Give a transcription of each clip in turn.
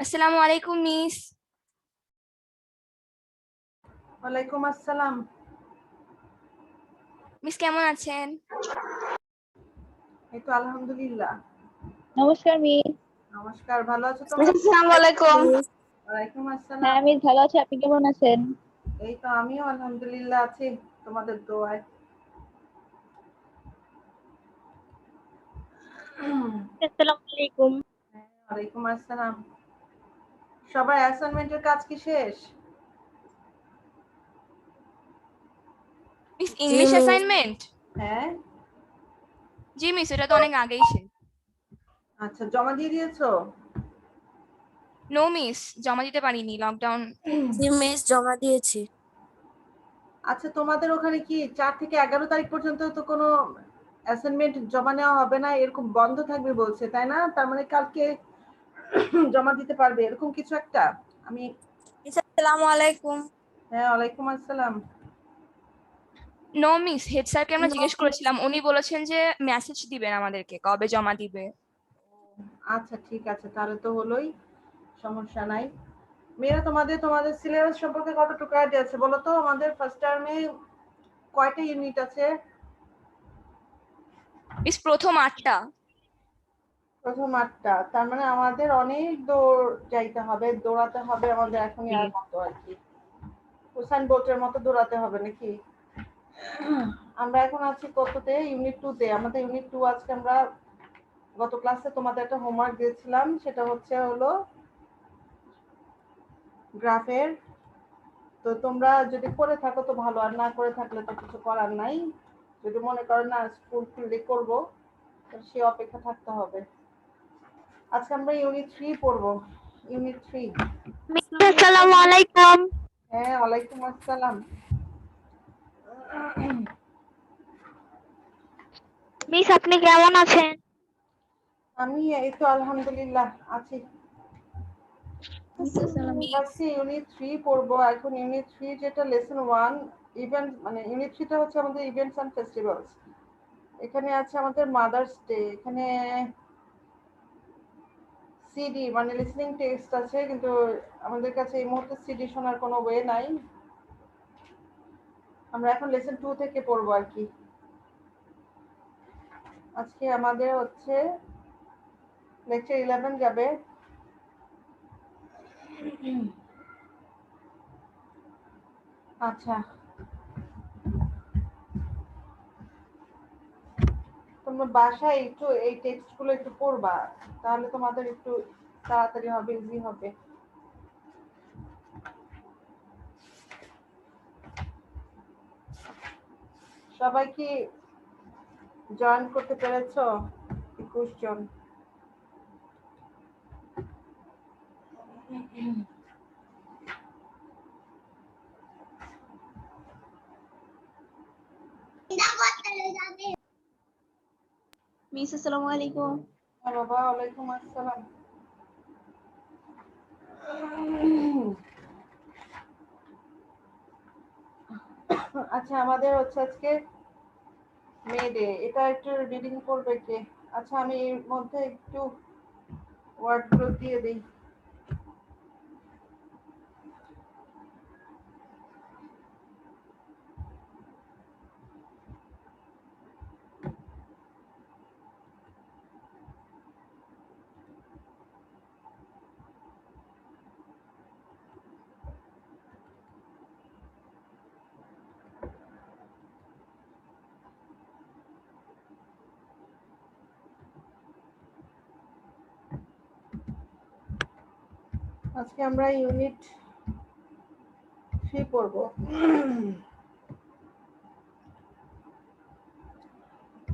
আসসালামু আলাইকুম মিস। ওয়ালাইকুম আসসালাম। মিস কেমন আছেন? এই তো আলহামদুলিল্লাহ। নমস্কার মিস। নমস্কার, ভালো আছো তোমরা? আসসালামু আলাইকুম। ওয়ালাইকুম আসসালাম। হ্যাঁ মিস, ভালো আছি, আপনি কেমন আছেন? এই তো আমিও আলহামদুলিল্লাহ আছি তোমাদের দোয়ায়। আসসালামু আলাইকুম। ওয়ালাইকুম আসসালাম। সবার অ্যাসাইনমেন্টের কাজ কি শেষ? মিস জি ইংলিশ মিস। অ্যাসাইনমেন্ট? হ্যাঁ। জি মিস, এটা তো অনেক আগেই শেষ। আচ্ছা, জমা দিয়ে দিয়েছো? নো মিস, জমা দিতে পারিনি, লকডাউন। জি মিস, জমা দিয়েছি। আচ্ছা, তোমাদের ওখানে কি 4 থেকে 11 তারিখ পর্যন্ত তো কোনো অ্যাসাইনমেন্ট জমা নেওয়া হবে না, এরকম বন্ধ থাকবে বলছে, তাই না? তার মানে কালকে জমা দিতে পারবে এরকম কিছু একটা। আমি আসসালামু আলাইকুম। হ্যাঁ, ওয়ালাইকুম আসসালাম। নো মিস, হেড স্যারকে আমরা জিজ্ঞেস করেছিলাম, উনি বলেছেন যে মেসেজ দিবেন আমাদেরকে কবে জমা দিবে। আচ্ছা, ঠিক আছে, তাহলে তো হলোই, সমস্যা নাই। মেয়েরা, তোমাদের সিলেবাস সম্পর্কে কতটুকু আইডিয়া আছে বলো তো? আমাদের ফার্স্ট টার্মে কয়টা ইউনিট আছে? মিস প্রথম 8টা। প্রথম 8টা। তার মানে আমাদের অনেক যাইতে হবে, দৌড়াতে হবে আমাদের এখনই আর মতো আর কি। হুসাইন বোল্টের মতো দৌড়াতে হবে নাকি? আমরা এখন আছি কততে? ইউনিট 2 তে। আমাদের ইউনিট 2 আজকে আমরা গত ক্লাসে তোমাদের একটা হোমওয়ার্ক দিয়েছিলাম, সেটা হলো গ্রাফের। তো তোমরা যদি করে থাকো তো ভালো, আর না করে থাকলে তো কিছু করার নাই। যদি মনে করো না স্কুল খুললে করবো, সে অপেক্ষা থাকতে হবে। আজকে আমরা ইউনিট 3 পড়বো। ইউনিট 3। মিস আসসালামু আলাইকুম। হ্যাঁ, ওয়ালাইকুম আসসালাম। মিস আপনি কেমন আছেন? আমি এই তো আলহামদুলিল্লাহ আছি। আজকে ইউনিট 3 পড়বো। এখন ইউনিট 3 যেটা লেসন 1 ইভেন্ট, মানে ইউনিট 3 টা হচ্ছে আমাদের ইভেন্টস এন্ড ফেস্টিভ্যালস। এখানে আছে আমাদের মাদার্স ডে, এখানে সিডি মানে লিসনিং টেক্সট আছে, কিন্তু আমাদের কাছে এই মুহূর্তে সিডি শোনার কোনো ওয়ে নাই। আমরা এখন লেসন 2 থেকে পড়বো আর কি। আজকে আমাদের হচ্ছে লেকচার 11 যাবে। আচ্ছা, তোমরা বাসায় একটু এই টেক্সটগুলো একটু পড়বা, তাহলে তোমাদের একটু তাড়াতাড়ি হবে, ইজি হবে। সবাই কি জয়েন করতে পেরেছো? 21 জন। মিস আসসালামু আলাইকুম। হ্যাঁ বাবা, ওয়ালাইকুম আসসালাম। আচ্ছা, আমাদের হচ্ছে আজকে মে ডে, এটা একটু রিডিং করবে কে? আচ্ছা, আমি এর মধ্যে একটু ওয়ার্ডগুলো দিয়ে দিই। আজকে আমরা ইউনিট 3 পড়বো।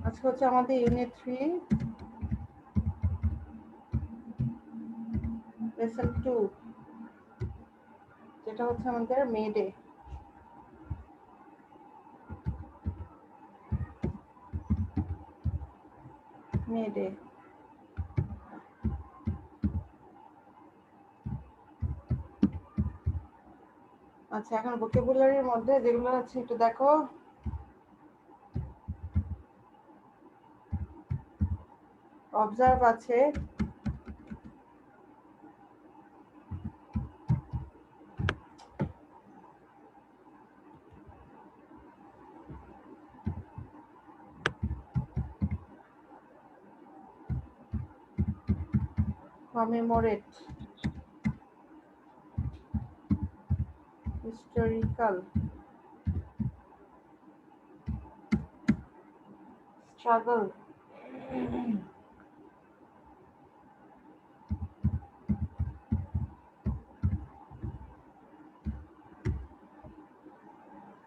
আজকে হচ্ছে আমাদের ইউনিট 3 লেসন 2, যেটা হচ্ছে আমাদের মে ডে। May Day. আচ্ছা, এখন ভোকাবুলারির মধ্যে যেগুলো আছে একটু দেখো। অবজার্ভ আছে, কমেমোরেট, হিস্টোরিক্যাল, স্ট্রাগল,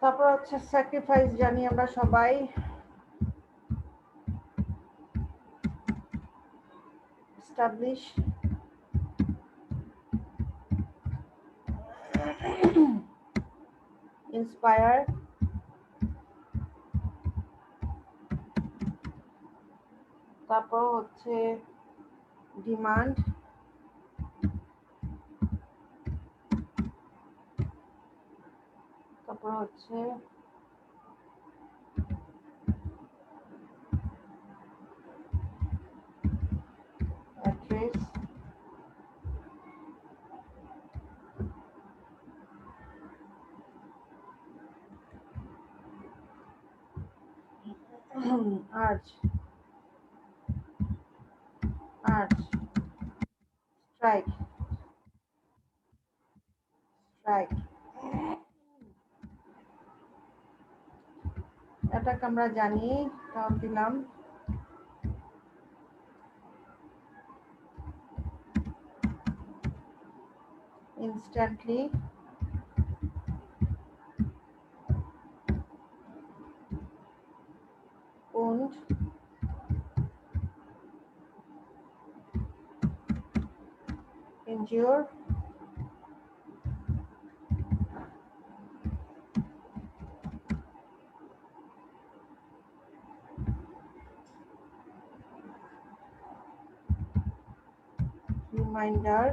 তারপর হচ্ছে স্যাক্রিফাইস, জানি আমরা সবাই। এস্টাবলিশ, ইন্সপায়ার, তারপর হচ্ছে ডিমান্ড, তারপর হচ্ছে অ্যাড্রেস, আর্জ, স্ট্রাইক, অ্যাটাক আমরা জানি, তাও দিলাম। Instantly, wound, endure, reminder,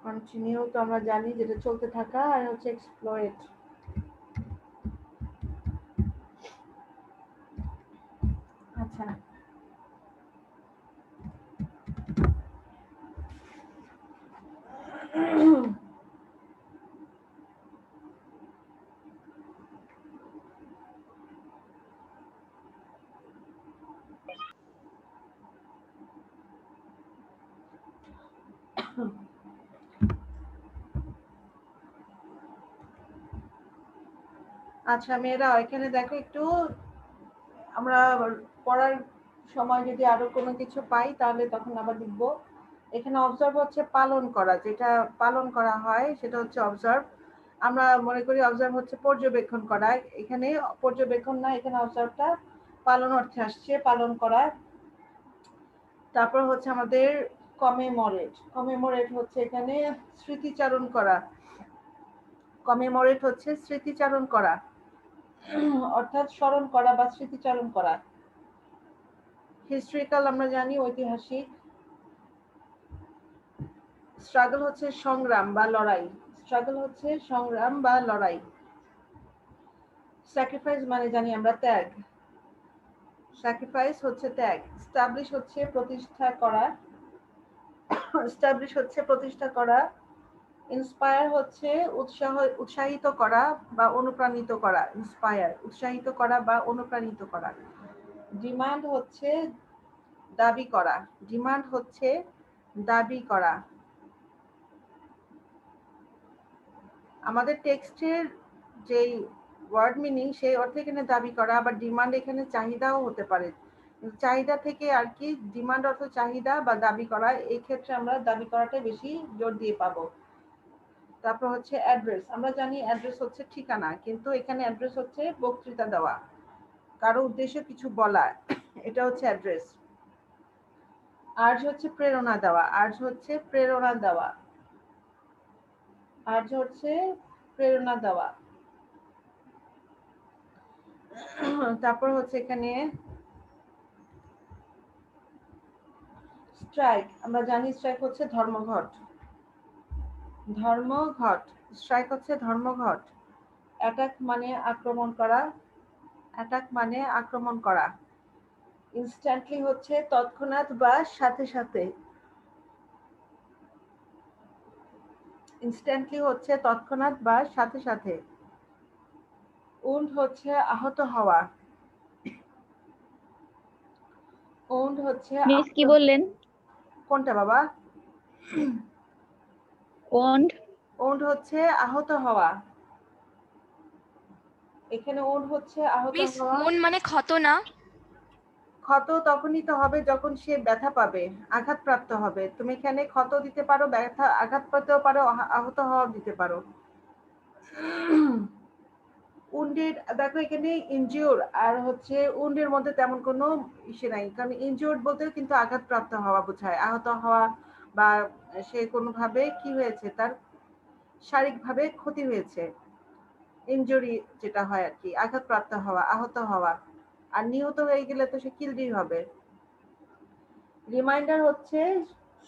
continue তো আমরা জানি যেটা চলতে থাকা, আর হচ্ছে এক্সপ্লয়েট। আচ্ছা, আচ্ছা মেয়েরা এখানে দেখো একটু, আমরা পড়ার সময় যদি আরো কোনো কিছু পাই তাহলে তখন আবার লিখবো। এখানে অবজার্ভ হচ্ছে পালন করা, যেটা পালন করা হয় সেটা হচ্ছে অবজার্ভ। আমরা মনে করি অবজার্ভ হচ্ছে পর্যবেক্ষণ করা, এখানে পর্যবেক্ষণ না, এখানে অবজার্ভটা পালন অর্থে আসছে, পালন করা। তারপর হচ্ছে আমাদের কমেমোরেট, কমেমোরেট হচ্ছে এখানে স্মৃতিচারণ করা, কমেমোরেট হচ্ছে স্মৃতিচারণ করা, অর্থাৎ স্মরণ করা বা স্মৃতিচারণ করা। হিস্ট্রিক্যাল আমরা জানি ঐতিহাসিক। স্ট্রাগল হচ্ছে সংগ্রাম বা লড়াই, স্ট্রাগল হচ্ছে সংগ্রাম বা লড়াই। স্যাক্রিফাইস মানে জানি আমরা ত্যাগ, স্যাক্রিফাইস হচ্ছে ত্যাগ। স্টাবলিশ হচ্ছে প্রতিষ্ঠা করা, স্টাবলিশ হচ্ছে প্রতিষ্ঠা করা। ইন্সপায়ার হচ্ছে উৎসাহিত করা বা অনুপ্রাণিত করা, ইন্সপায়ার উৎসাহিত করা বা অনুপ্রাণিত করা। ডিমান্ড হচ্ছে দাবি করা, ডিমান্ড হচ্ছে দাবি করা। আমাদের টেক্সটের যেই ওয়ার্ড মিনিং সেই অর্থে এখানে দাবি করা, আবার ডিমান্ড এখানে চাহিদাও হতে পারে, চাহিদা থেকে আর কি, ডিমান্ড অর্থ চাহিদা বা দাবি করা, এই ক্ষেত্রে আমরা দাবি করাটা বেশি জোর দিয়ে পাবো। তারপর হচ্ছে অ্যাড্রেস, আমরা জানি অ্যাড্রেস হচ্ছে ঠিকানা, কিন্তু এখানে অ্যাড্রেস হচ্ছে বক্তৃতা দেওয়া, কারো উদ্দেশ্যে কিছু বলা, এটা হচ্ছে অ্যাড্রেস। আর্জ হচ্ছে প্রেরণা দেওয়া, আর্জ হচ্ছে প্রেরণা দেওয়া, আর্জ হচ্ছে প্রেরণা দেওয়া। তারপর হচ্ছে এখানে স্ট্রাইক, আমরা জানি স্ট্রাইক হচ্ছে ধর্মঘট, ধর্মঘট, স্ট্রাইক হচ্ছে ধর্মঘট। অ্যাটাক মানে আক্রমণ করা, অ্যাটাক মানে আক্রমণ করা। ইনস্ট্যান্টলি হচ্ছে তৎক্ষণাৎ বা সাথে সাথে, ইনস্ট্যান্টলি হচ্ছে তৎক্ষণাৎ বা সাথে সাথে। উন্ড হচ্ছে আহত হওয়া, ওন্ড হচ্ছে মিস কি বললেন? কোনটা বাবা? ওন্ড ওন্ড হচ্ছে আহত হওয়া। এখানে ওন্ড হচ্ছে আহত মিস হওয়া। মন মানে ক্ষত না? ক্ষত তখনই তো হবে যখন সে ব্যথা পাবে, আঘাতপ্রাপ্ত হবে। তুমি এখানে ক্ষত দিতে পারো, ব্যথা আঘাত পেতেও পারো, আহত হওয়া দিতে পারো। উন্ডের দেখো এখানে ইনজিওর আর হচ্ছে উন্ডের মধ্যে তেমন কোনো ইসে নাই, কারণ ইনজিওর বলতেও কিন্তু আঘাতপ্রাপ্ত হওয়া বোঝায়, আহত হওয়া বা সে কোনোভাবে কি হয়েছে, তার শারীরিকভাবে ক্ষতি হয়েছে, ইনজুরি যেটা হয় আর কি, আঘাতপ্রাপ্ত হওয়া, আহত হওয়া। আর নিহত হয়ে গেলে তো সে কিলডি হবে। রিমাইন্ডার হচ্ছে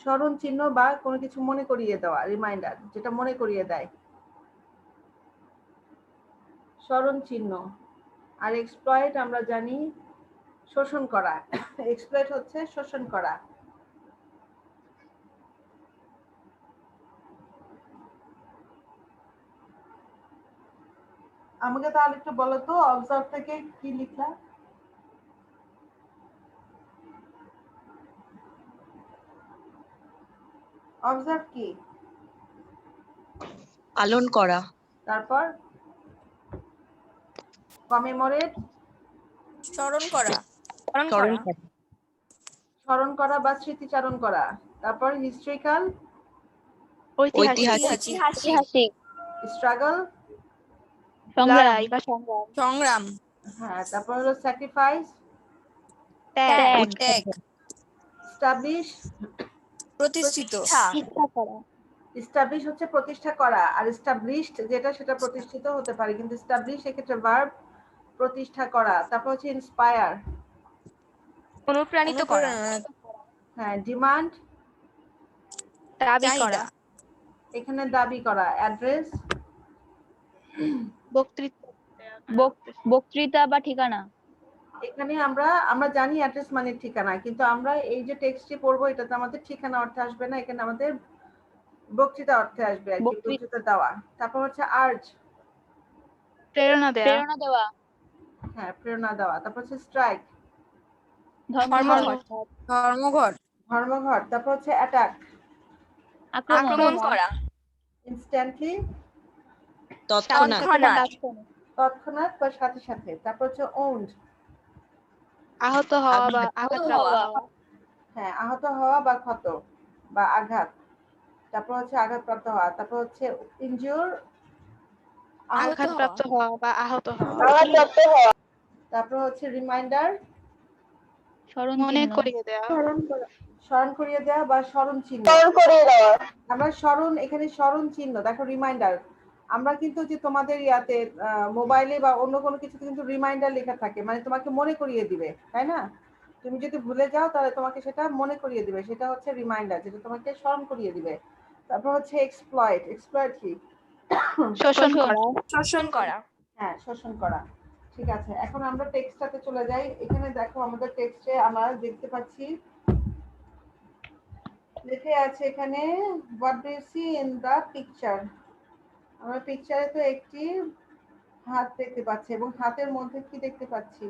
স্মরণ চিহ্ন বা কোনো কিছু মনে করিয়ে দেওয়া, রিমাইন্ডার যেটা মনে করিয়ে দেয়, স্মরণ চিহ্ন। আর এক্সপ্লয়েট আমরা জানি শোষণ করা, এক্সপ্লয়েট হচ্ছে শোষণ করা। আমাকে তাহলে একটু বলো তো অবজার্ভ থেকে কি লিখলা? অবজার্ভ কি? পালন করা, তারপর কমেমোরেট, স্মরণ করা, স্মরণ স্মরণ করা, করা, স্মরণ করা বা স্মৃতিচারণ করা। তারপর হিস্ট্রিক্যাল, ঐতিহাসিক, ঐতিহাসিক, স্ট্রাগল, লড়াই বা সংগ্রাম, সংগ্রাম, হ্যাঁ। তারপর হলো স্যাক্রিফাইস, ত্যাগ, ত্যাগ, স্টাবলিশ, প্রতিষ্ঠিত, প্রতিষ্ঠা, ইচ্ছা করা, স্টাবলিশ হচ্ছে প্রতিষ্ঠা করা, আর স্টাবলিশড যেটা সেটা প্রতিষ্ঠিত হতে পারে, কিন্তু স্টাবলিশ এক্ষেত্রে ভার্ব, প্রতিষ্ঠা করা। তারপর হচ্ছে ইন্সপায়ার, অনুপ্রাণিত করা, অনুপ্রেরণা, হ্যাঁ। ডিমান্ড, দাবি করা, চাহিদা, এখানে দাবি করা। অ্যাড্রেস, বক্তৃতা বা ঠিকানা। এখানে আমরা আমরা জানি অ্যাড্রেস মানে ঠিকানা, কিন্তু আমরা এই যে টেক্সটটি পড়বো এটাতে আমাদের ঠিকানা অর্থে আসবে না, এখানে আমাদের বক্তৃতা অর্থে আসবে আর কি, বক্তৃতা দেওয়া। তারপর হচ্ছে আর্জ, প্রেরণা দেওয়া, হ্যাঁ প্রেরণা দেওয়া। তারপর হচ্ছে স্ট্রাইক, ধর্মঘট, ধর্মঘট, ধর্মঘট। তারপর হচ্ছে অ্যাটাক, আক্রমণ করা, ইনস্ট্যান্টলি, তৎক্ষণাৎ, তৎক্ষণাৎ বা সাথে সাথে। তারপর হচ্ছে ওন্ড, আহত হওয়া বা আহত হওয়া, হ্যাঁ আহত হওয়া বা ক্ষত বা আঘাত। তারপর হচ্ছে আঘাতপ্রাপ্ত হওয়া। তারপর হচ্ছে ইনজিওর, আঘাতপ্রাপ্ত হওয়া বা আহত হওয়া, তারপর হচ্ছে রিমাইন্ডার, মনে করিয়ে দেওয়া, স্মরণ করিয়ে দেওয়া বা স্মরণ চিহ্ন। আমরা স্মরণ, এখানে স্মরণ চিহ্ন দেখো, রিমাইন্ডার। আমরা কিন্তু যে তোমাদের ইয়াতে মোবাইলে বা অন্য কোনো কিছুতে কিন্তু রিমাইন্ডার লেখা থাকে, মানে তোমাকে মনে করিয়ে দিবে, তাই না? তুমি যদি ভুলে যাও তাহলে তোমাকে সেটা মনে করিয়ে দিবে, সেটা হচ্ছে রিমাইন্ডার, যেটা তোমাকে স্মরণ করিয়ে দিবে। তারপর হচ্ছে এক্সপ্লয়েট, এক্সপ্লয়েট কি? শোষণ করা, হ্যাঁ শোষণ করা। ঠিক আছে, এখন আমরা টেক্সটটাতে চলে যাই। এখানে দেখো আমাদের টেক্সটে আমরা দেখতে পাচ্ছি লেখা আছে এখানে, what do you see in the picture. আমরা পিকচারে তো একটি হাত দেখতে পাচ্ছি, এবং হাতের মধ্যে কি দেখতে পাচ্ছি?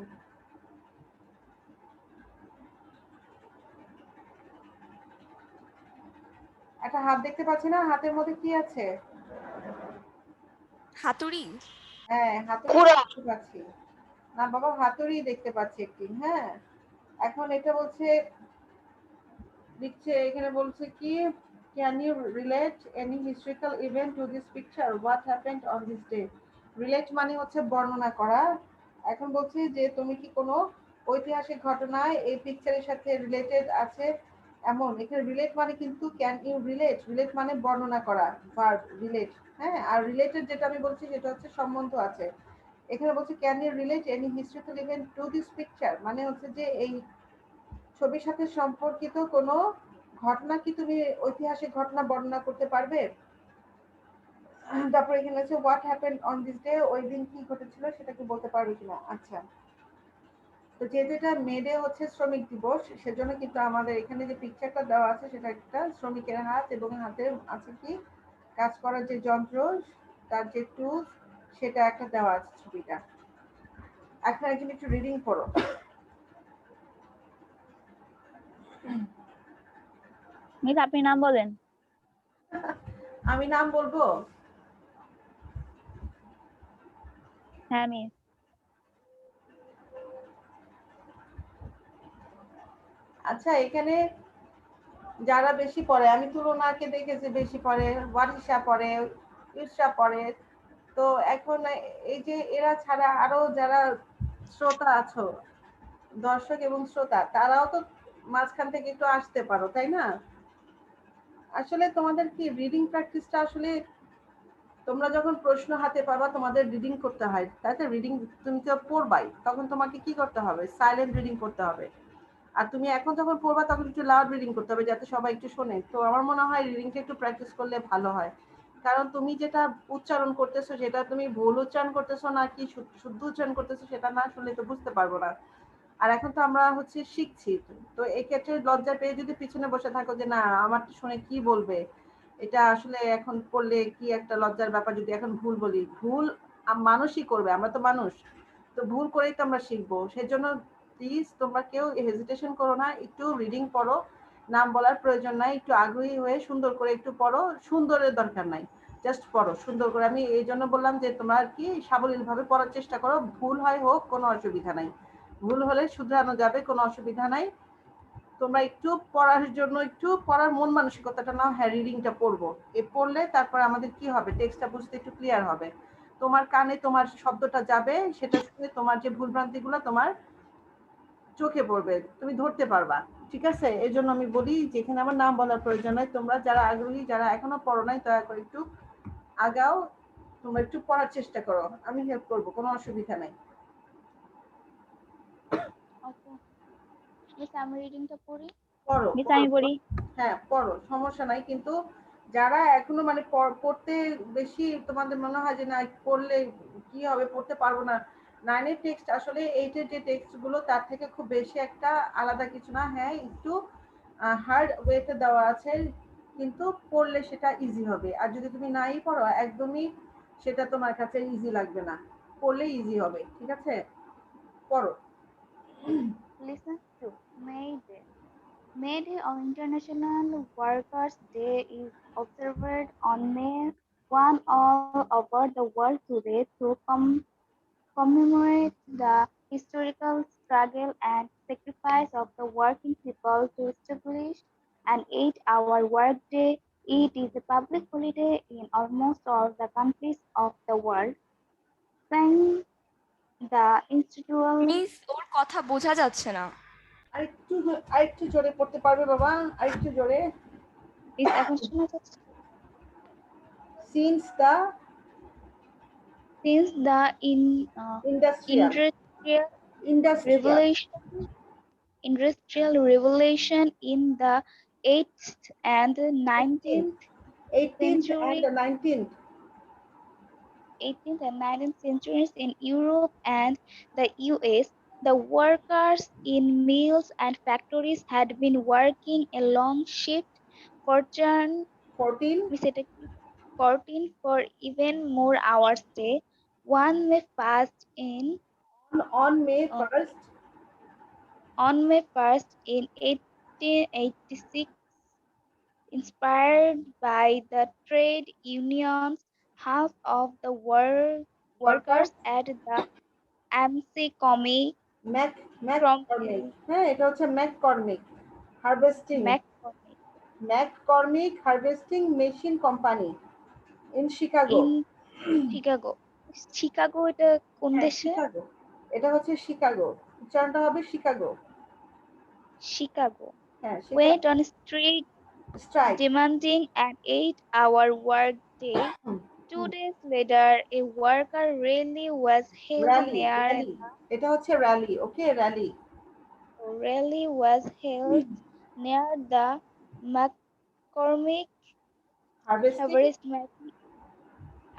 একটা হাত দেখতে পাচ্ছি না? হাতের মধ্যে কি আছে? হাতুড়ি, হ্যাঁ হাতুড়ি দেখতে পাচ্ছি। না বাবা, হাতুড়ি দেখতে পাচ্ছি একটি, হ্যাঁ। এখন এটা বলছে, লিখছে এখানে বলছে কি, can you relate any historical event to this picture, what happened on this day. Relate মানে হচ্ছে বর্ণনা করা। এখন বলছি যে তুমি কি কোনো ঐতিহাসিক ঘটনায় এই পিকচারের সাথে রিলেটেড আছে এমন। এখানে রিলেট মানে কিন্তু ক্যান ইউ রিলেট, রিলেট মানে বর্ণনা করা, ভার্ব রিলেট, হ্যাঁ। আর রিলেটেড যেটা আমি বলছি সেটা হচ্ছে সম্বন্ধ আছে। এখানে বলছে can you relate any historical event to this picture, মানে হচ্ছে যে এই ছবির সাথে সম্পর্কিত কোনো ঘটনা কি তুমি ঐতিহাসিক ঘটনা বর্ণনা করতে পারবে। তারপর এখানে আছে what happened on this day, ওই দিন কি ঘটেছিল সেটা কি বলতে পারবে কিনা। আচ্ছা, তো যেহেতু এটা মে ডে হচ্ছে শ্রমিক দিবস, সেজন্য কিন্তু আমাদের এখানে যে পিকচারটা দেওয়া আছে সেটা একটা শ্রমিকের হাত, এবং হাতে আছে কি কাজ করার যে যন্ত্র, তার যে টুলস, সেটা একটা দেওয়া আছে ছবিটা। এখন একজন একটু রিডিং করো। মিস আপনি নাম বলেন। আমি নাম বলবো? হ্যাঁ মিস। আচ্ছা, এখানে যারা বেশি পড়ে, আমি তুলনাকে দেখেছি বেশি পড়ে, ওয়ারিশা পড়ে, ঈর্ষা পড়ে। তো এখন এই যে এরা ছাড়া আরো যারা শ্রোতা আছো, দর্শক এবং শ্রোতা, তারাও তো মাঝখান থেকে একটু আসতে পারো, তাই না? আসলে তোমাদের কি রিডিং প্র্যাকটিসটা আসলে তোমরা যখন প্রশ্ন হাতে পাবা তোমাদের রিডিং করতে হয়, তাই তো? রিডিং তুমি তো পড়বাই, তখন তোমাকে কি করতে হবে? সাইলেন্ট রিডিং করতে হবে। আর তুমি এখন যখন পড়বা তখন একটু লাউড রিডিং করতে হবে, যাতে সবাই একটু শোনে। তো আমার মনে হয় রিডিংটা একটু প্র্যাকটিস করলে ভালো হয়, কারণ তুমি যেটা উচ্চারণ করতেছো সেটা তুমি ভুল উচ্চারণ করতেছো না কি শুদ্ধ উচ্চারণ করতেছো সেটা না শুনলে তো বুঝতে পারবো না। আর এখন তো আমরা হচ্ছে শিখছি, তো এক্ষেত্রে লজ্জা পেয়ে যদি পিছনে বসে থাকো যে না আমার শুনে কি বলবে, এটা আসলে এখন করলে কি একটা লজ্জার ব্যাপার, যদি এখন ভুল বলি, ভুল মানুষই করবে, আমরা তো মানুষ, তো ভুল করেই তো আমরা শিখবো। সেজন্য প্লিজ তোমরা কেউ হেজিটেশন করো না, একটু রিডিং পড়ো। নাম বলার প্রয়োজন নাই, একটু আগ্রহী হয়ে সুন্দর করে একটু পড়ো, সুন্দরের দরকার নাই, জাস্ট পড়ো সুন্দর করে। আমি এই জন্য বললাম যে তোমরা কি সাবলীল ভাবে পড়ার চেষ্টা করো, ভুল হয় হোক কোনো অসুবিধা নাই, ভুল হলে শুধরানো যাবে, কোনো অসুবিধা নাই। তোমরা একটু পড়ার জন্য একটু পড়ার মন মানসিকতাটা নাও, হ্যাঁ রিডিংটা পড়বো, এ পড়লে তারপর আমাদের কি হবে, টেক্সটটা বুঝতে একটু ক্লিয়ার হবে, তোমার কানে তোমার শব্দটা যাবে, সেটা শুনে তোমার যে ভুলভ্রান্তিগুলো তোমার চোখে পড়বে, তুমি ধরতে পারবা। ঠিক আছে? এই জন্য আমি বলি যেখানে আমার নাম বলার প্রয়োজন নাই, তোমরা যারা আগ্রহী, যারা এখনো পড়ো নাই, দয়া করে একটু আগাও, তোমরা একটু পড়ার চেষ্টা করো, আমি হেল্প করবো, কোনো অসুবিধা নাই। ওকে মিস আমি রিডিংটা পড়ি। পড়ো মিস পড়ো আমি পড়ি। হ্যাঁ পড়ো, সমস্যা নাই। কিন্তু যারা এখনো মানে পড়তে বেশি তোমাদের মনে হয় যে না পড়লে কি হবে, পড়তে পারবো না, নাইনের টেক্সট আসলে এইটের যে টেক্সট গুলো তার থেকে খুব বেশি একটা আলাদা কিছু না, হ্যাঁ একটু হার্ড ওয়েতে দেওয়া আছে, কিন্তু পড়লে সেটা ইজি হবে। আর যদি তুমি নাই পড়ো একদমই সেটা তোমার কাছে ইজি লাগবে না, পড়লে ইজি হবে। ঠিক আছে, পড়ো। Listen to May Day. May Day or International Workers' Day is observed on May 1 all over the world today to commemorate the historical struggle and sacrifice of the working people to establish an 8-hour workday. It is a public holiday in almost all the countries of the world. Thank the institutional miss ওর কথা বোঝা যাচ্ছে না। আরেকটু আরেকটু জোরে পড়তে পারবে বাবা, আরেকটু জোরে? মিস এখন শোনা যাচ্ছে? Since the Since the industrial industrial industrial revolution in the 8th and 19th 18th and century the 19th 18th and 19th centuries in Europe and the US, the workers in mills and factories had been working a long shift for 14 14 for even more hours day. One May passed on May uh, 1st. on May 1st in 1886, inspired by the trade unions, half of the Workers workers at the MC Comic from McCormick, হ্যাঁ এটা হচ্ছে McCormick harvesting, McCormick McCormick harvesting machine company in Chicago. in Chicago. Chicago এটা কোন হ্যাঁ দেশে? Chicago, এটা হচ্ছে Chicago, উচ্চারণটা হবে শিকাগো। Chicago. হ্যাঁ Went Chicago on street strike. demanding an 8-hour workday. 2 days later, a worker rally was held rally near rally, এটা হচ্ছে rally, okay rally. the McCormick harvesting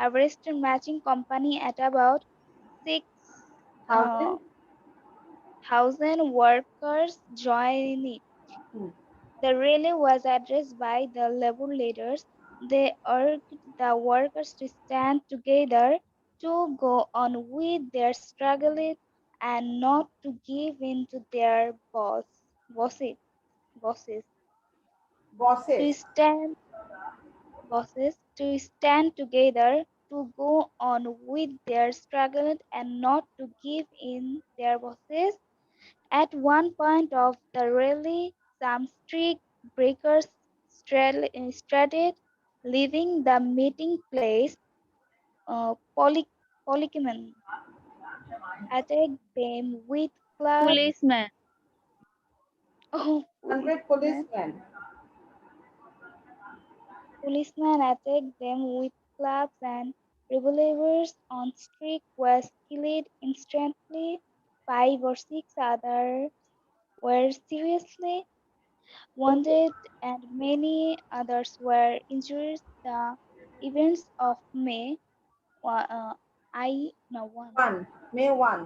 Harvest Matching Company at about six thousand. thousand workers joined it. The rally was addressed by the labor leaders. They urged the workers to stand together, to go on with their struggle, and not to give in to their bosses. bosses বসে to stand together to go on with their struggle and not to give in their bosses. At one point of the rally, some street breakers started leaving the meeting place. Policemen attacked them with clubs. Policeman. Oh, 100 policemen. Policemen attacked them with clubs and revolvers on street was killed instantly. 5 or 6 others were seriously wounded and many others were injured. The events of wa- uh, I no one 1 May 1.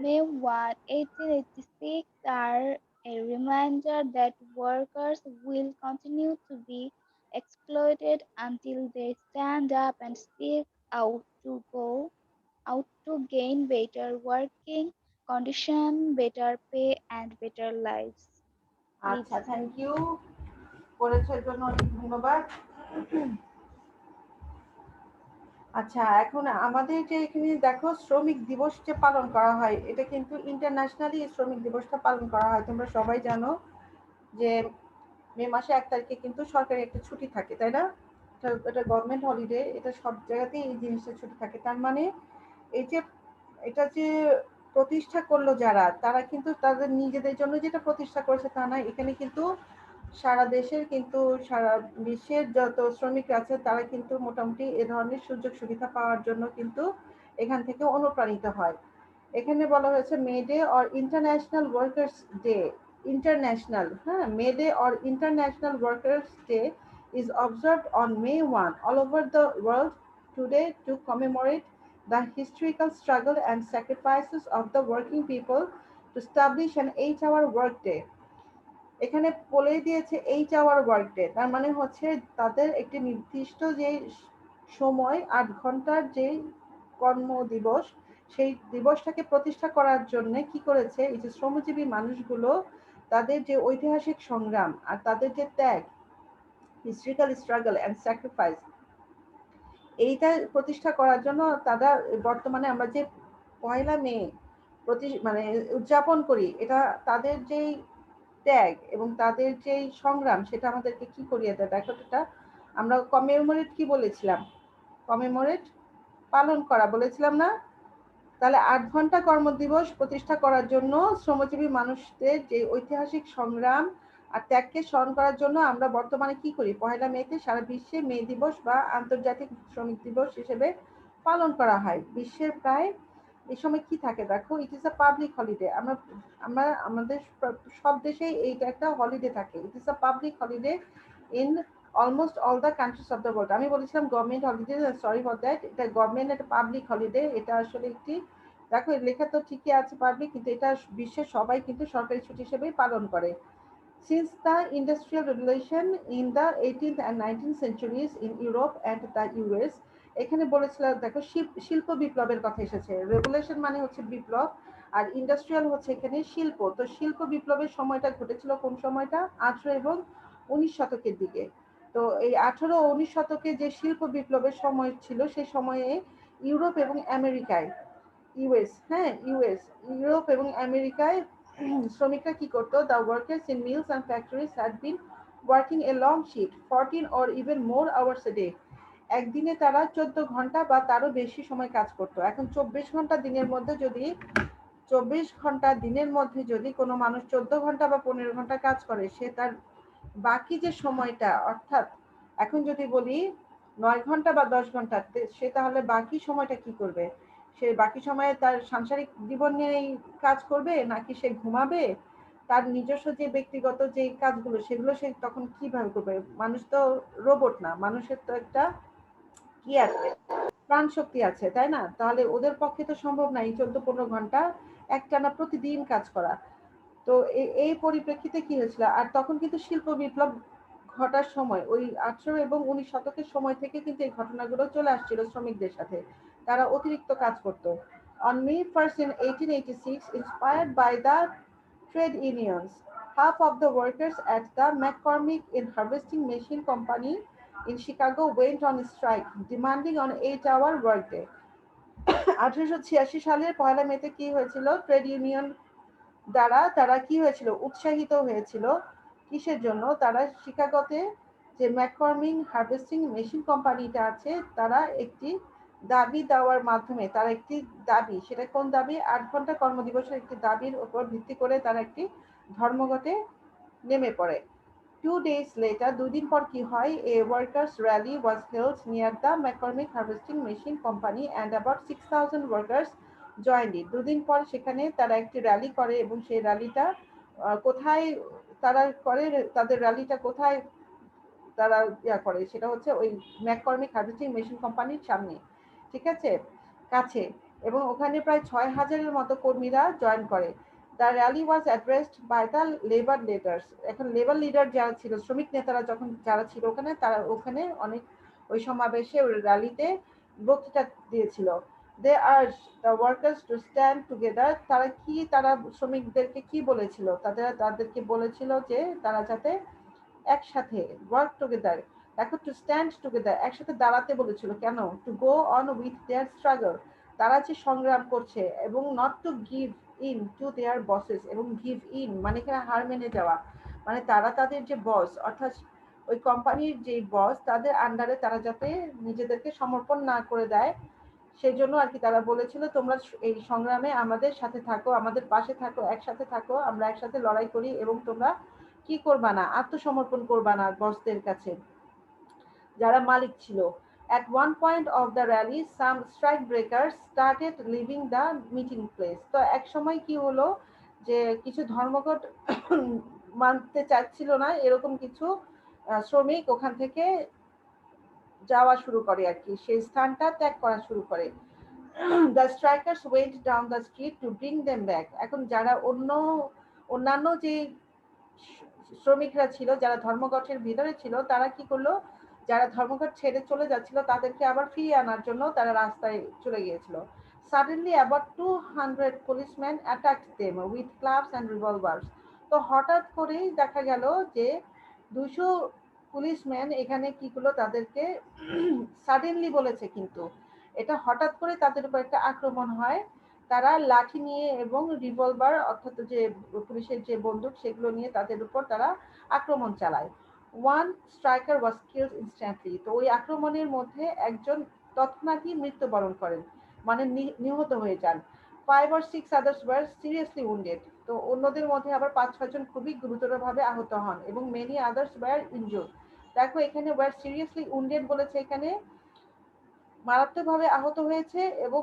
May 1, 1886 are a reminder that workers will continue to be exploited until they stand up and speak out to gain better working conditions, better pay, and better lives. আচ্ছা, thank you. পড়েছের জন্য অনেক ধন্যবাদ। আচ্ছা, এখন আমাদের যে এখানে দেখো শ্রমিক দিবস যে পালন করা হয়, এটা কিন্তু ইন্টারন্যাশনালি শ্রমিক দিবসটা পালন করা হয়। তোমরা সবাই জানো যে মে মাসে 1 তারিখে কিন্তু সরকারি একটা ছুটি থাকে, তাই না? এটা গভর্নমেন্ট হলিডে, এটা সব জায়গাতেই এই জিনিসটা ছুটি থাকে। তার মানে এই যে এটা যে প্রতিষ্ঠা করলো যারা, তারা কিন্তু তাদের নিজেদের জন্য যেটা প্রতিষ্ঠা করেছে তা না, এখানে কিন্তু সারা দেশের কিন্তু সারা বিশ্বের যত শ্রমিক আছে তারা কিন্তু মোটামুটি এ ধরনের সুযোগ সুবিধা পাওয়ার জন্য কিন্তু এখান থেকে অনুপ্রাণিত হয়। এখানে বলা হয়েছে May Day or international workers day. International, হ্যাঁ, May Day or international workers day is observed on May 1 all over the world today to commemorate the historical struggle and sacrifices of the working people to establish an 8-hour workday. এখানে বলে দিয়েছে 8-hour workday, তার মানে হচ্ছে তাদের একটি নির্দিষ্ট যে সময় 8 ঘন্টার যে কর্ম দিবস, সেই দিবসটাকে প্রতিষ্ঠা করার জন্য কি করেছে, এই যে শ্রমজীবী মানুষগুলো তাদের যে ঐতিহাসিক সংগ্রাম আর তাদের যে ত্যাগ, হিস্ট্রিক্যাল স্ট্রাগল অ্যান্ড স্যাক্রিফাইস, এইটা প্রতিষ্ঠা করার জন্য তারা বর্তমানে আমরা যে 1 মে মানে উদযাপন করি, এটা তাদের যেই ত্যাগ এবং তাদের যেই সংগ্রাম সেটা আমাদেরকে কি করিয়ে দেয়। দেখো এটা আমরা কমেমোরেট কি বলেছিলাম, কমেমোরেট পালন করা বলেছিলাম না? তাহলে 8 ঘন্টা কর্মদিবস প্রতিষ্ঠা করার জন্য শ্রমজীবী মানুষদের যে ঐতিহাসিক সংগ্রাম আর ত্যাগকে স্মরণ করার জন্য আমরা বর্তমানে কি করি, 1 মেতে সারা বিশ্বে মে দিবস বা আন্তর্জাতিক শ্রমিক দিবস হিসেবে পালন করা হয়। বিশ্বের প্রায় এই সময় কি থাকে দেখো, it is a public holiday. আমরা আমাদের সব দেশেই এইটা একটা হলিডে থাকে। It is a public holiday in almost all the countries of the world. আমি বলেছিলাম government holiday, sorry for that, এটা গভর্নমেন্ট একটা পাবলিক হলিডে। এটা আসলে একটি, দেখো লেখা তো ঠিকই আছে পাবলিক, কিন্তু এটা বিশ্বের সবাই কিন্তু সরকারি ছুটি হিসেবেই পালন করে। Since the industrial revolution in the 18th and 19th centuries in Europe and the US, এখানে বলেছিল দেখো শিল্প বিপ্লবের কথা এসেছে। রেভলিউশন মানে হচ্ছে বিপ্লব, আর ইন্ডাস্ট্রিয়াল হচ্ছে এখানে শিল্প। তো শিল্প বিপ্লবের সময়টা ঘটেছিল কোন সময়টা, 18 এবং 19 শতকের দিকে। তো এই 18 ও 19 শতকে যে শিল্প বিপ্লবের সময় ছিল, সেই সময়ে ইউরোপ এবং আমেরিকায়, ইউএস, হ্যাঁ ইউএস, ইউরোপ এবং আমেরিকায় শ্রমিকরা কি করতো, the workers in mills and factories had been working a long shift 14 or even more hours a day। একদিনে তারা 14 ঘন্টা বা তারও বেশি সময় কাজ করতো। এখন 24 ঘন্টা দিনের মধ্যে যদি 24 ঘন্টা দিনের মধ্যে যদি কোনো মানুষ 14 ঘন্টা বা 15 ঘন্টা কাজ করে, সে তার বাকি যে সময়টা, অর্থাৎ এখন যদি বলি 9 ঘন্টা বা 10 ঘন্টা, সে তাহলে বাকি সময়টা কি করবে? সে বাকি সময়ে তার সাংসারিক জীবন নিয়েই কাজ করবে, নাকি সে ঘুমাবে? তার নিজস্ব যে ব্যক্তিগত যে কাজগুলো সেগুলো সে তখন কিভাবে করবে? মানুষ তো রোবট না, মানুষের তো একটা কি আছে, প্রাণ শক্তি আছে, তাই না? তাহলে ওদের পক্ষে তো সম্ভব না এই 14-15 ঘন্টা একটানা প্রতিদিন কাজ করা। তো এই পরিপ্রেক্ষিতে কি হয়েছিল, আর তখন কিন্তু শিল্প বিপ্লব ঘটার সময় ওই 18 এবং 19 শতকের সময় থেকে কিন্তু এই ঘটনাগুলো চলে আসছিল শ্রমিকদের সাথে, তারা অতিরিক্ত কাজ করত। On May 1st in 1886, inspired by the trade unions, half of the workers at the McCormick in Harvesting Machine Company in Chicago went on strike, demanding an 8-hour workday. 1886 সালের 1 মেতে কি হয়েছিল? ট্রেড ইউনিয়ন দ্বারা তারা কি হয়েছিল? উৎসাহিত হয়েছিল। কিসের জন্য? তারা শিকাগোতে যে ম্যাককর্মিক হারভেস্টিং মেশিন কোম্পানিটা আছে, তারা একটি দাবি দেওয়ার মাধ্যমে, তারা একটি দাবি, সেটা কোন দাবি? 8 ঘন্টা কর্মদিবসের একটি দাবির উপর ভিত্তি করে তারা একটি ধর্মঘটে নেমে পড়ে। 2 days later, 2 দিন পর কি হয়? A workers rally was held near the McCormick Harvesting Machine Company and about 6,000 workers joined it. 2 দিন পর সেখানে তারা একটি র্যালি করে এবং সেই র্যালিটা কোথায় তারা করে? তাদের র্যালিটা কোথায় তারা করে? সেটা হচ্ছে ওই ম্যাককর্মিক হার্ভেস্টিং মেশিন কোম্পানির সামনে, ঠিক আছে, কাছে, এবং ওখানে প্রায় 6,000-এর মতো কর্মীরা জয়েন করে। The rally was addressed by the labor leaders. এখন লেবার লিডার যারা ছিল, শ্রমিক নেতারা যখন যারা ছিল ওখানে, তারা ওখানে অনেক ওই সমাবেশে ওই র্যালিতে বক্তৃতা দিয়েছিল। They urged the workers to stand together. তারা শ্রমিকদেরকে কি বলেছিল? তাদেরকে বলেছিল যে তারা যাতে একসাথে ওয়ার্ক টুগেদার, দেখো, টু স্ট্যান্ড টুগেদার, একসাথে দাঁড়াতে বলেছিল। কেন? To go on with their struggle, তারা যে সংগ্রাম করছে, এবং not to give in to their buses, এবং গিভ ইন মানে এখানে হার মেনে যাওয়া, মানে তারা তাদের যে বস, অর্থাৎ ওই কোম্পানির যে বস, তাদের আন্ডারে তারা যাতে নিজেদেরকে সমর্পণ না করে দেয়, সেই জন্য আর কি তারা বলেছিল তোমরা এই সংগ্রামে আমাদের সাথে থাকো, আমাদের পাশে থাকো, একসাথে থাকো, আমরা একসাথে লড়াই করি, এবং তোমরা কি করবা না? আত্মসমর্পণ করবা না বসদের কাছে, যারা মালিক ছিল। At one point of the rally, some strike breakers started leaving the meeting place. তো এক সময় কি হলো যে কিছু ধর্মঘট মানতে চাচ্ছিল না এরকম কিছু শ্রমিক ওখান থেকে যাওয়া শুরু করে, আর কি সেই স্থানটা ত্যাগ করা শুরু করে। The strikers went down the street to bring them back. এখন যারা অন্যান্য যে শ্রমিকরা ছিল, যারা ধর্মঘটের ভিতরে ছিল, তারা কি করলো? যারা ধর্মঘট ছেড়ে চলে যাচ্ছিল তাদেরকে আবার ফিরিয়ে আনার জন্য তারা রাস্তায় চলে গিয়েছিল। Suddenly about 200 policemen attacked them with clubs and revolvers. তো হঠাৎ করেই দেখা গেল যে 200 পুলিশম্যান এখানে কি করলো? তাদেরকে সাডেনলি বলেছে, কিন্তু এটা হঠাৎ করে তাদের উপর একটা আক্রমণ হয়। তারা লাঠি নিয়ে এবং রিভলভার, অর্থাৎ যে পুলিশের যে বন্দুক, সেগুলো নিয়ে তাদের উপর তারা আক্রমণ চালায়। One striker was killed instantly. তো ওই আক্রমণের মধ্যে একজন তৎক্ষণাৎই মৃত্যুবরণ করেন, মানে নিহত হয়ে যান। 5 or 6 others were seriously wounded. তো অন্যদের মধ্যে আবার 5-6 জন খুবই গুরুতরভাবে আহত হন, এবং many others were injured. দেখো এখানে were seriously wounded বলেছে, এখানে মারাত্মকভাবে আহত হয়েছে, এবং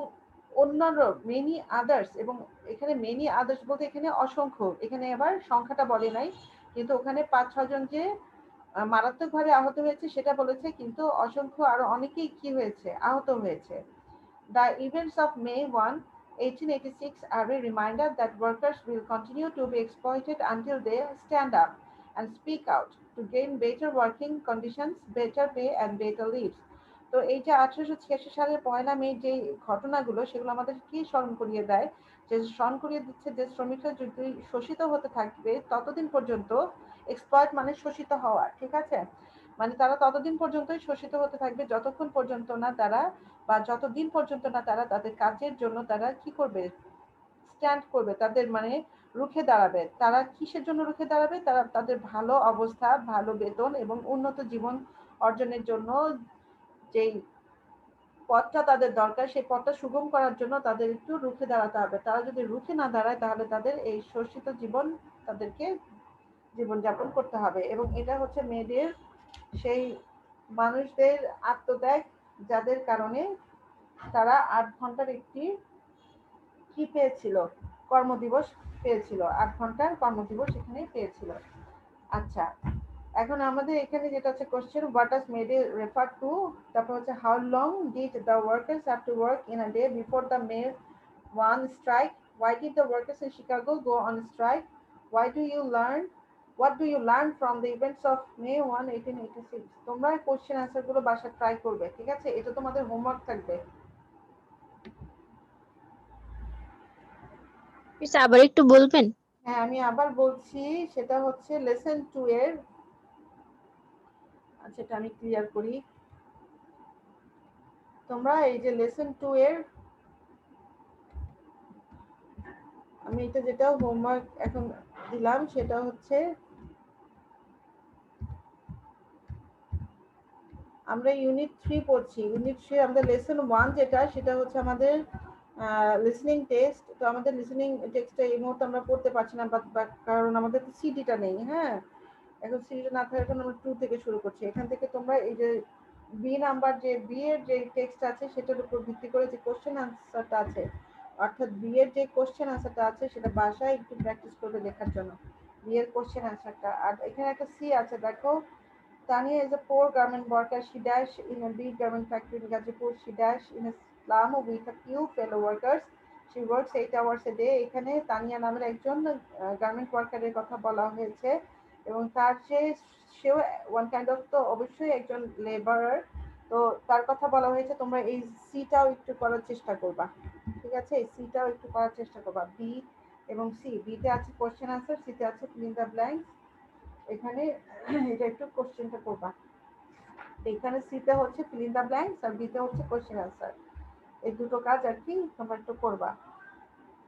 অন্যান্য মেনি আদার্স, এবং এখানে মেনি আদার্স বলতে এখানে অসংখ্য, এখানে আবার সংখ্যাটা বলে নাই, কিন্তু ওখানে 5-6 জন যে মারাত্মকভাবে আহত হয়েছে সেটা বলেছে, কিন্তু অসংখ্য আরো অনেকেই কি হয়েছে? আহত হয়েছে। The events of May 1, 1886 are a reminder that workers will continue to be exploited until they stand up and speak out to gain better working conditions, better pay and better lives. তো এই যে 1886 সালের 1 মে যে ঘটনাগুলো, সেগুলো আমাদের কি স্মরণ করিয়ে দেয়? যে স্মরণ করিয়ে দিচ্ছে যে শ্রমিকরা যদি শোষিত হতে থাকবে ততদিন পর্যন্ত, এক্সপ্লয়েট মানে শোষিত হওয়া, ঠিক আছে, মানে তারা ততদিন পর্যন্তই শোষিত হতে থাকবে যতক্ষণ পর্যন্ত না তারা, বা যতদিন পর্যন্ত না তারা তাদের কাজের জন্য তারা কি করবে? স্ট্যান্ড করবে, তাদের মানে রুখে দাঁড়াবে। তারা কিসের জন্য রুখে দাঁড়াবে? তারা তাদের ভালো অবস্থা, ভালো বেতন এবং উন্নত জীবন অর্জনের জন্য যেই পথটা তাদের দরকার, সেই পথটা সুগম করার জন্য তাদের একটু রুখে দাঁড়াতে হবে। তারা যদি রুখে না দাঁড়ায় তাহলে তাদের এই শোষিত জীবন তাদেরকে জীবনযাপন করতে হবে। এবং এটা হচ্ছে মেয়েদের সেই মানুষদের আত্মত্যাগ, যাদের কারণে তারা 8 ঘন্টার একটি কি পেয়েছিল? কর্মদিবস পেয়েছিল, 8 ঘন্টার কর্মদিবস এখানে পেয়েছিল। আচ্ছা, এখন আমাদের এখানে যেটা হচ্ছে question, what does May Day refer to? তারপর হচ্ছে how long did the workers have to work in a day before the May 1 strike? Why did the workers in Chicago go on strike? What do you learn from the events of May 1, 1886? তোমরা question answer গুলো বাসায় try করবে, ঠিক আছে? এটা তোমাদের homework থাকবে। আবার একটু বলবেন? হ্যাঁ আমি আবার বলছি, সেটা হচ্ছে লেসন 2 এর, আচ্ছা এটা আমি ক্লিয়ার করি। তোমরা এই যে লেসন 2 এর, আমি এটা যেটা হোমওয়ার্ক এখন দিলাম সেটা হচ্ছে আমরা ইউনিট 3 পড়ছি। ইউনিট 3 আমাদের লেসন 1 যেটা, সেটা হচ্ছে আমাদের লিসনিং টেস্ট। তো আমাদের লিসনিং টেক্সটটা এই মুহূর্তে আমরা পড়তে পারছি না, কারণ আমাদের সিডিটা নেই। হ্যাঁ, এখন সিডিটা না থাকার কারণে আমরা 2 থেকে শুরু করছি। এখান থেকে তোমরা এই যে বি নাম্বার, যে বি এর যে টেক্সট আছে সেটার উপর ভিত্তি করে যে কোশ্চেন আনসারটা আছে, অর্থাৎ বি এর যে কোশ্চেন আনসারটা আছে সেটা বাসায় একটু প্র্যাকটিস করবে লেখার জন্য, বি এর কোশ্চেন আনসারটা। আর এখানে একটা সি আছে দেখো, Tanya is a poor garment worker. She dash in a big garment factory in Gazipur. She dash in a slum with a few fellow workers. She works 8 hours a day. এখানে তানিয়া নামের একজন garment ওয়ার্কারের কথা বলা হয়েছে, এবং তার সেও one kind of, তো অবশ্যই একজন লেবারার। তো তার কথা বলা হয়েছে। তোমরা এই সিটাও একটু করার চেষ্টা করবা, ঠিক আছে? এই সিটাও একটু করার চেষ্টা করবা। বি এবং সি, বিতে আছে কোশ্চেন আনসার, সিতে আছে ফিল ইন দ্য ব্ল্যাঙ্কস। এখানে এটা একটু কোশ্চেনটা করবা। এখানে সিতে হচ্ছে ফিল ইন দ্য ব্ল্যাঙ্কস আর বিতে হচ্ছে কোশ্চেন আনসার। এই দুটো কাজ আর কি তোমরা একটু করবা।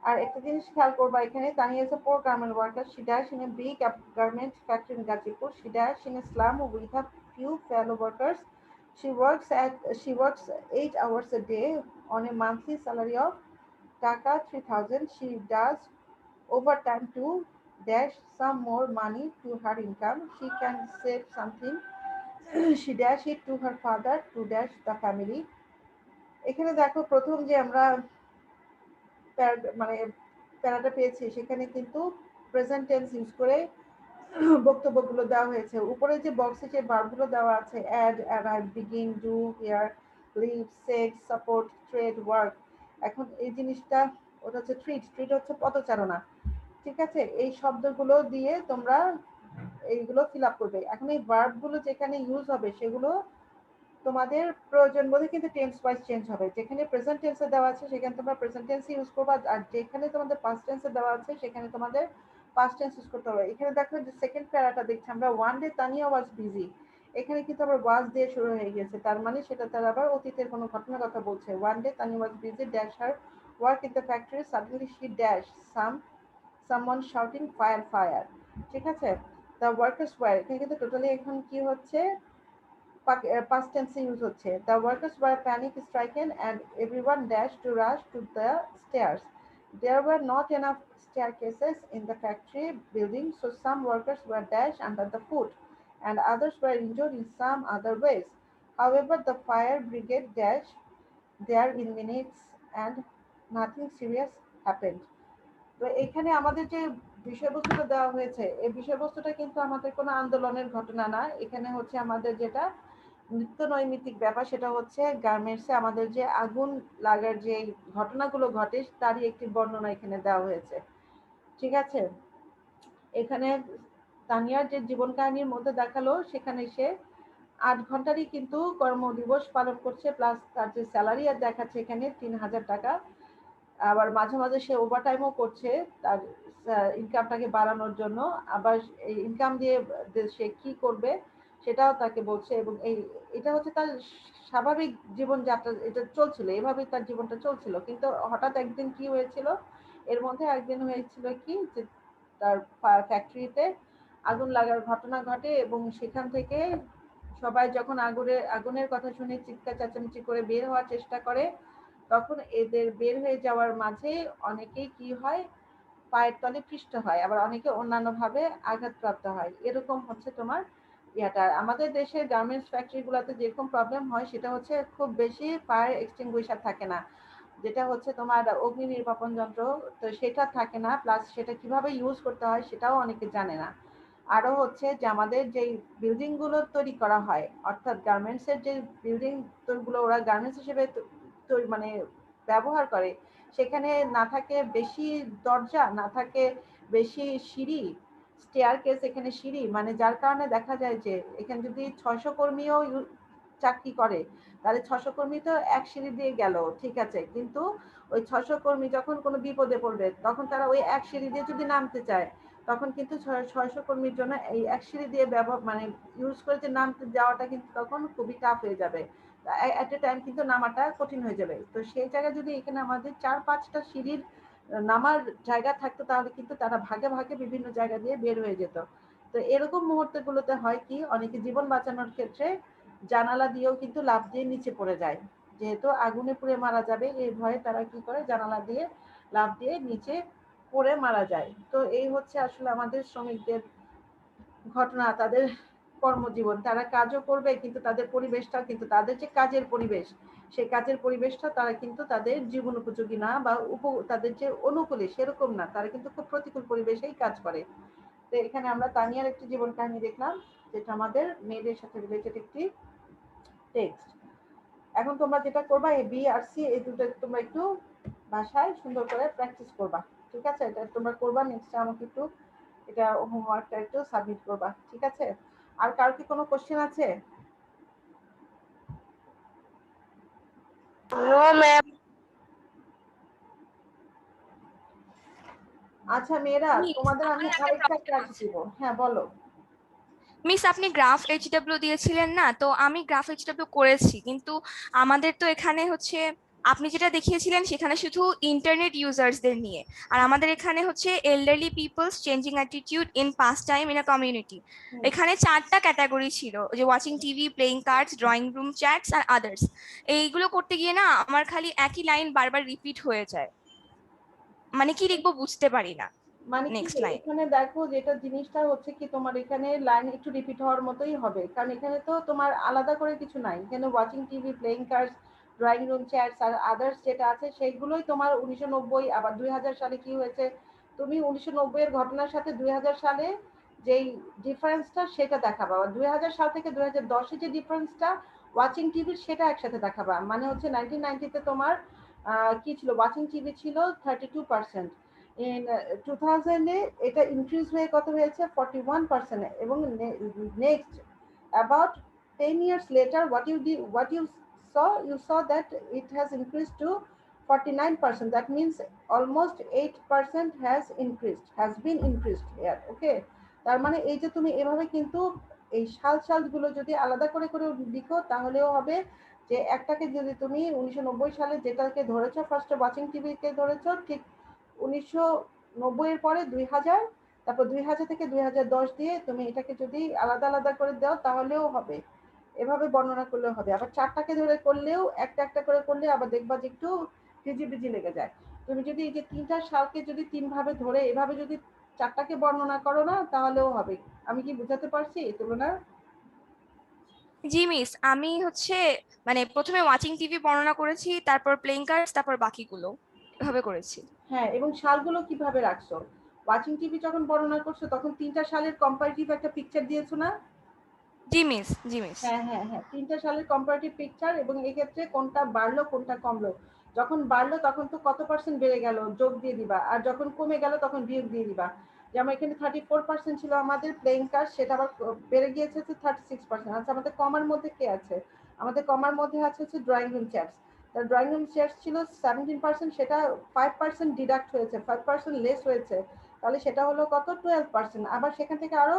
আর একটা জিনিস খেয়াল করবা, এখানে Tania is a poor garment worker. She dash in a big garment factory in Gazipur. She dash in a slum with a few fellow workers. She works 8 hours a day on a monthly salary of Taka 3,000. She does overtime to dash some more money to her income. She can save something. She dash it to her father to dash the family. এখানে দেখো প্রথম যে আমরা মানে প্যারাটা পেয়েছি, সেখানে কিন্তু present tense use করে বক্তব্যগুলো দেওয়া হয়েছে। উপরে যে বক্সে যে ভার্বগুলো দেওয়া আছে, add, arrive, begin, do, hear, live, set, support, trade, work. এখন এই জিনিসটা, ওটা হচ্ছে ট্রিট। ট্রিট হচ্ছে পদচারণা, ঠিক আছে? এই শব্দগুলো দিয়ে তোমরা এইগুলো ফিল আপ করবে। এখন এই ভার্বগুলো যেখানে ইউজ হবে সেগুলো তোমাদের প্রয়োজন বোধে কিন্তু টেন্স ওয়াইজ চেঞ্জ হবে। যেখানে প্রেজেন্ট টেন্সে দেওয়া আছে সেখানে তোমরা প্রেজেন্ট টেন্স ইউজ করবা, আর যেখানে তোমাদের পাস্ট টেন্সে দেওয়া আছে সেখানে তোমাদের পাস্ট টেন্স ইউজ করতে হবে। এখানে দেখো যে সেকেন্ড প্যারাটা দেখছি আমরা, one day Tania was busy. এখানে কিন্তু আবার ওয়াজ দিয়ে শুরু হয়ে গেছে, তার মানে সেটা তার আবার অতীতের কোনো ঘটনার কথা বলছে। One day Tania was busy dash her work in the factory, suddenly she dash someone shouting fire fire, ঠিক আছে? দ্য ওয়ার্কার্স ওয়্যার, এখানে কিন্তু টোটালি এখন কি হচ্ছে, past tense use হচ্ছে। The workers were panic stricken and everyone dashed to rush to the stairs. There were not enough staircases in the factory building, so some workers were dashed under the foot and others were injured in some other ways. However, the fire brigade dashed there in minutes and nothing serious happened. তো এখানে আমাদের যে বিষয়বস্তুটা দেওয়া হয়েছে, এই বিষয়বস্তুটা কিন্তু আমাদের কোনো আন্দোলনের ঘটনা না। এখানে হচ্ছে আমাদের যেটা নিত্য নৈমিত্তিক ব্যাপার, সেটা হচ্ছে গার্মেন্টসে আমাদের যে আগুন লাগার যে ঘটনাগুলো ঘটে তারই একটি বর্ণনা এখানে দেওয়া হয়েছে, ঠিক আছে? এখানে তানিয়ার যে জীবন কাহিনীর মধ্যে দেখালো, সেখানে সে 8 ঘন্টারই কিন্তু কর্মদিবস পালন করছে, প্লাস তার যে স্যালারি আর দেখাচ্ছে এখানে 3,000 টাকা। আবার মাঝে মাঝে সে ওভারটাইমও করছে তার ইনকামটাকে বাড়ানোর জন্য। আবার এই ইনকাম দিয়ে সে কি করবে সেটাও তাকে বলছে, এবং এটা হচ্ছে তার স্বাভাবিক জীবনযাত্রা, এটা চলছিল, এভাবেই তার জীবনটা চলছিল। কিন্তু হঠাৎ একদিন কি হয়েছিল, এর মধ্যে একদিন হয়েছিল কি যে তার ফ্যাক্টরিতে আগুন লাগার ঘটনা ঘটে, এবং সেখান থেকে সবাই যখন আগুনের কথা শুনে চিৎকার চেঁচামেচি করে বের হওয়ার চেষ্টা করে, তখন এদের বের হয়ে যাওয়ার মাঝে অনেকেই কি হয়, পায়ের তলে পৃষ্ঠ হয়, আবার অনেকে অন্যান্য ভাবে আঘাতপ্রাপ্ত হয়। এরকম হচ্ছে তোমার ইয়াটা। আমাদের দেশের গার্মেন্টস ফ্যাক্টরি গুলাতে যেরকম প্রবলেম হয়, সেটা হচ্ছে খুব বেশি ফায়ার এক্সটিংগুইশার থাকে না, যেটা হচ্ছে তোমার অগ্নি নির্বাপন যন্ত্র, তো সেটা থাকে না। প্লাস সেটা কিভাবে ইউজ করতে হয় সেটাও অনেকে জানে না। আরো হচ্ছে যে আমাদের যে বিল্ডিং গুলো তৈরি করা হয়, অর্থাৎ গার্মেন্টস এর যে বিল্ডিং গুলো ওরা গার্মেন্টস হিসেবে মানে ব্যবহার করে, সেখানে না থাকে বেশি দরজা, না থাকে বেশি সিঁড়ি, স্টেয়ার কেস, এখানে সিঁড়ি, মানে যার কারণে দেখা যায় যে এখানে যদি 600 কর্মীও চাকরি করে, তাহলে 600 কর্মী তো এক সিঁড়ি দিয়ে গেল, ঠিক আছে, কিন্তু ওই 600 কর্মী যখন কোনো বিপদে পড়বে তখন তারা ওই এক সিঁড়ি দিয়ে যদি নামতে চায় তখন কিন্তু 600 কর্মীর জন্য এই এক সিঁড়ি দিয়ে মানে ইউজ করে যে নামতে যাওয়াটা কিন্তু তখন খুবই টাফ হয়ে যাবে, এট এ টাইম কিন্তু নামাটা কঠিন হয়ে যাবে। তো সেই জায়গায় যদি এখানে আমাদের 4-5টা সিঁড়ির নামার জায়গা থাকতো তাহলে কিন্তু তারা ভাগে ভাগে বিভিন্ন জায়গা দিয়ে বের হয়ে যেত। তো এরকম মুহূর্তগুলোতে হয় কি অনেকে জীবন বাঁচানোর ক্ষেত্রে জানালা দিয়েও কিন্তু লাফ দিয়ে নিচে পড়ে যায়, যেহেতু আগুনে পুড়ে মারা যাবে এই ভয়ে তারা কি করে জানালা দিয়ে লাফ দিয়ে নিচে পড়ে মারা যায়। তো এই হচ্ছে আসলে আমাদের শ্রমিকদের ঘটনা, তাদের কর্মজীবন। তারা কাজও করবে কিন্তু তাদের পরিবেশটাও কিন্তু তাদের যে কাজের পরিবেশ সেই কাজের পরিবেশটা তারা কিন্তু তাদের জীবন উপযোগী না বা তাদের যে অনুকূলে সেরকম না, তারা কিন্তু খুব প্রতিকূল পরিবেশেই কাজ করে। তো এখানে আমরা তানিয়ার একটি জীবন কাহিনী দেখলাম যেটা আমাদের মেয়েদের সাথে রিলেটেড একটি টেক্সট। এখন তোমরা যেটা করবা এই বি আর সি এই দুটো তোমরা একটু ভাষায় সুন্দর করে প্র্যাকটিস করবা, ঠিক আছে? এটা তোমরা করবা, নেক্সট আমাকে একটু এটা হোমওয়ার্কটা একটু সাবমিট করবা, ঠিক আছে? আর কার কি কোনো কোশ্চেন আছে? No ma'am. আচ্ছা মেয়েরা, Miss, তোমাদের আমি আমার একটা আরেকটা problem কাজ আছে। দিব। হ্যাঁ বলো। মিস আপনি গ্রাফ এইচডব্লিউ দিয়েছিলেন না, তো আমি গ্রাফ এইচডব্লিউ করেছি, কিন্তু আমাদের তো এখানে হচ্ছে আপনি যেটা দেখিয়েছিলেন সেখানে শুধু ইন্টারনেট ইউজার্সদের নিয়ে, আর আমাদের এখানে হচ্ছে elderly peoples changing attitude in pass time in a community. এখানে 4টা ক্যাটাগরি ছিল, যে watching TV, playing cards, drawing room chats আর আদার্স। এইগুলো করতে গিয়ে না আমার খালি একই লাইন বারবার রিপিট হয়ে যায়, মানে কি লিখবো বুঝতে পারি না। মানে কি নেক্সট লাইন। এখানে দেখো যেটা জিনিসটা হচ্ছে কি তোমার এখানে লাইন একটু রিপিট হওয়ার মতোই হবে, কারণ এখানে তো তোমার আলাদা করে কিছু নাই। এখানে watching TV, playing cards, drawing room chats আর আদার্স যেটা আছে সেইগুলোই তোমার 1990 আবার 2000 সালে কি হয়েছে তুমি 1990 এর ঘটনার সাথে 2000 সালে যেই ডিফারেন্সটা সেটা দেখাবা, 2000 সাল থেকে 2010 এ যে ডিফারেন্সটা ওয়াচিং টিভির সেটা একসাথে দেখাবা। মানে হচ্ছে 1990 তে তোমার কি ছিল, ওয়াচিং টিভি ছিল 32%, in 2000 এ এটা ইনক্রিজ হয়ে কত হয়েছে 41%, এবং next about 10 years later what you saw that it has increased to 49%. That means almost 8% has been increased here. Okay, তার মানে এই যে তুমি এভাবে কিন্তু এই সালগুলো যদি আলাদা করে করে লিখো তাহলেও হবে, যে একটাকে যদি তুমি 1990 সালে যেটাকে ধরেছো ফার্স্ট ওয়াচিং টিভিকে ধরেছো, ঠিক 1990 এর পরে 2000, তারপর 2000 থেকে 2010 দিয়ে তুমি এটাকে যদি আলাদা আলাদা করে দাও তাহলেও হবে, এভাবে বর্ণনা করলেও হবে। আবার 4টাকে ধরে করলেও একটা একটা করে করলে আবার দেখবা যে একটু হিজিবিজি লেগে যায়। তুমি যদি এই যে 3টা সালকে যদি 3 ভাবে ধরে এভাবে যদি 4টাকে বর্ণনা করো না তাহলেও হবে। আমি কি বুঝাতে পারছি এই তুলনা? জি মিস, আমি হচ্ছে মানে প্রথমে ওয়াচিং টিভি বর্ণনা করেছি, তারপর প্লেইং কার্ডস, তারপর বাকিগুলো এভাবে করেছি। হ্যাঁ, এবং সালগুলো কিভাবে রাখছো? ওয়াচিং টিভি যখন বর্ণনা করছো তখন 3টা সালের কম্পারেটিভ একটা পিকচার দিয়েছো না? জি মিস, জি মিস। হ্যাঁ হ্যাঁ হ্যাঁ, 3টা সালের কম্পারেটিভ পিকচার, এবং এক্ষেত্রে কোনটা বাড়লো কোনটা কমলো। যখন বাড়লো তখন তো কত পার্সেন্ট বেড়ে গেল যোগ দিয়ে দিবা, আর যখন কমে গেল তখন বিয়োগ দিয়ে দিবা। যেমন এখানে 34% ছিল আমাদের প্লেইং কার্ড, সেটা আবার বেড়ে গিয়েছে হচ্ছে 36%। আচ্ছা আমাদের কমার মধ্যে কে আছে? আমাদের কমার মধ্যে আছে হচ্ছে ড্রয়িং রুম চ্যাটস। তার ড্রয়িং রুম চ্যাটস ছিল 17%, সেটা 5% ডিডাক্ট হয়েছে, 5% লেস হয়েছে, তাহলে সেটা হলো কত 12%। আবার সেখান থেকে আরো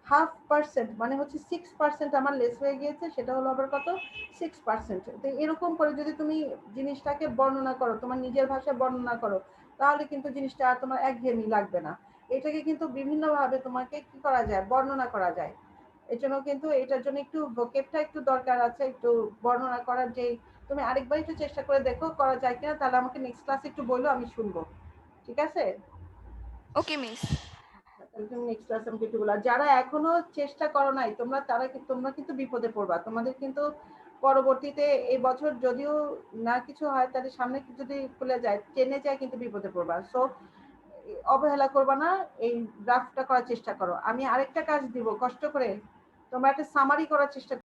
0.5% মানে হচ্ছে 6% আমার লেস হয়ে গিয়েছে, সেটা হলো আবার কত 6%। তো এরকম করে যদি তুমি জিনিসটাকে বর্ণনা করো, তোমার নিজের ভাষায় বর্ণনা করো, তাহলে কিন্তু জিনিসটা আর তোমার একঘেয়েমি লাগবে না। এটাকে কিন্তু বিভিন্নভাবে তোমাকে কি করা যায়, বর্ণনা করা যায়। এর জন্য কিন্তু এটার জন্য একটু ভোকেবটা একটু দরকার আছে, একটু বর্ণনা করার। যে তুমি আরেকবার একটু চেষ্টা করে দেখো করা যায় কিনা, তাহলে আমাকে নেক্সট ক্লাসে একটু বলো, আমি শুনবো, ঠিক আছে? ওকে মিস। নেক্সট ক্লাসে আমাকে একটু বলো। আর যারা এখনো চেষ্টা করো নাই তোমরা কিন্তু বিপদে পড়বা। তোমাদের কিন্তু পরবর্তীতে এই বছর যদিও না কিছু হয়, তাহলে সামনে যদি খুলে যায় টেনে যায় কিন্তু বিপদে পড়বা। সো অবহেলা করবা না, এই ড্রাফটটা করার চেষ্টা করো। আমি আরেকটা কাজ দিব, কষ্ট করে তোমরা একটা সামারি করার চেষ্টা